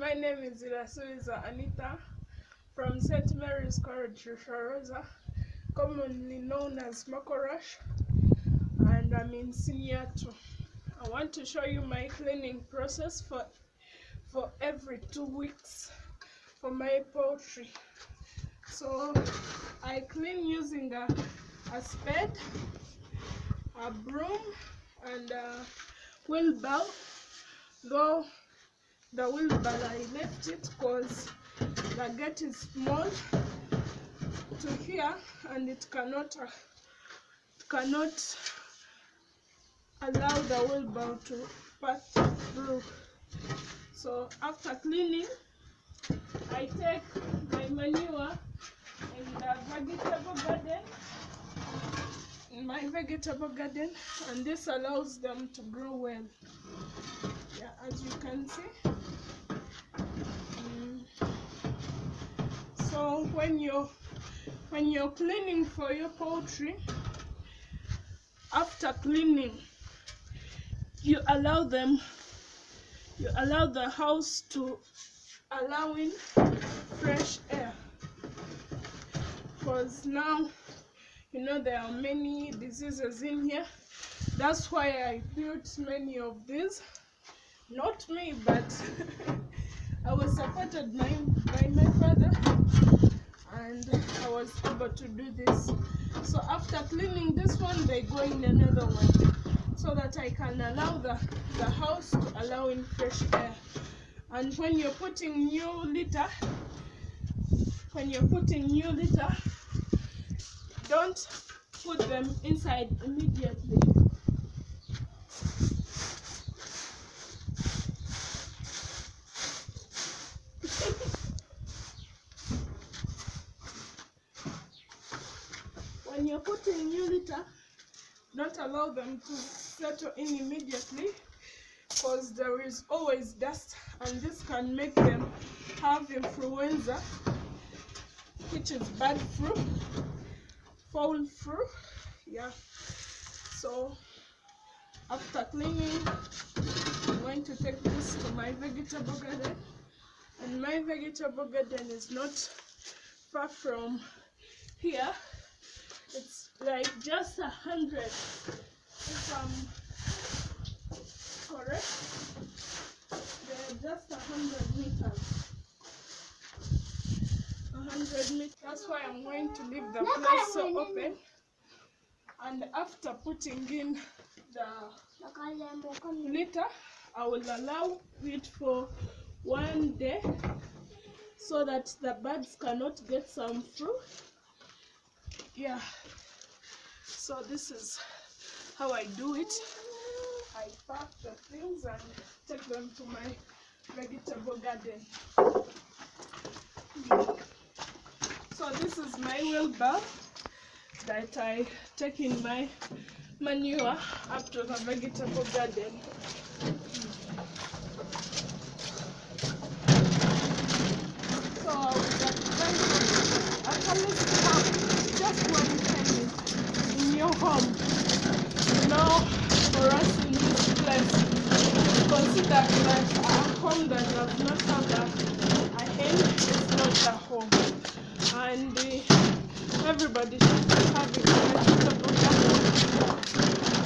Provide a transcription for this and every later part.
My name is Irasuiza Anita from St. Mary's College, Sharoza, commonly known as Makorash, and I'm in Senior 2. I want to show you my cleaning process for every 2 weeks for my poultry. So I clean using a spade, a broom, and a wheelbarrow. Though the wheelbarrow I left it because the gate is small to here and it cannot allow the wheelbarrow to pass through. So after cleaning, I take my manure in my vegetable garden, and this allows them to grow well. Yeah, as you can see. So when you're cleaning for your poultry, after cleaning, you allow the house to allow in fresh air, because now there are many diseases in here. That's why I built many of these. Not me, but I was supported by my father, and I was able to do this. So after cleaning this one, they go in another one, so that I can allow the house to allow in fresh air. And when you're putting new litter, don't put them inside immediately. When you're putting new litter, don't allow them to settle in immediately, because there is always dust, and this can make them have influenza, which is bad flu, fowl flu. Yeah. So after cleaning, I'm going to take this to my vegetable garden, and my vegetable garden is not far from here. It's like just 100, if I'm correct. They're just 100 meters. 100 meters. That's why I'm going to leave the place so open. And after putting in the litter, I will allow it for 1 day, so that the birds cannot get some fruit. Yeah. So this is how I do it. I pack the things and take them to my vegetable garden. So this is my wheelbarrow that I take in my manure up to the vegetable garden. So at least have just 1 penny in your home. For us in this place, consider that a home that does not have a hen is not a home. And everybody should be having a vegetable garden,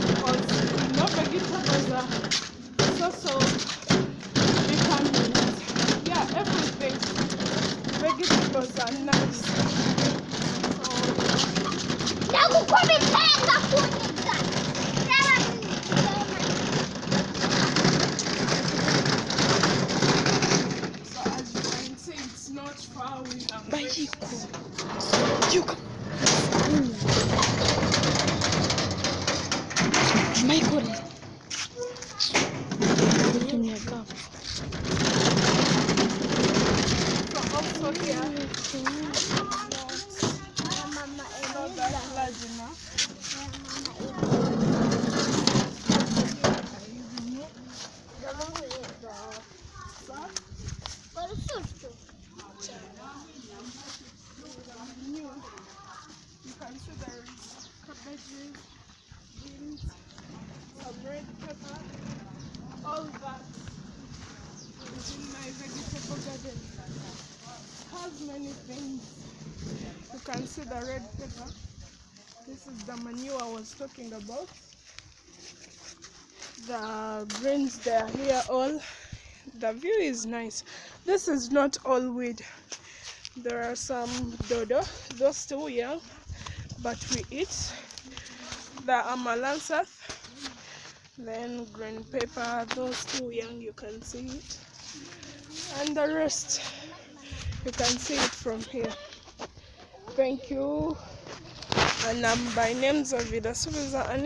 because vegetables are so vitamins. Yeah, everything. Vegetables are nice. So as you can see, it's not far away. So also here, not that large enough. You can see there is cabbages, beans, some red pepper, all that is in my vegetable vegetable garden has many things. You can see the red pepper. This is the manure I was talking about. The greens, they are here all. The view is nice. This is not all weed. There are some dodo, those still young, but we eat. The amalanthus, then green pepper, those too young, you can see it. And the rest, you can see it from here. Thank you. And by names of Vida Subiza Ani.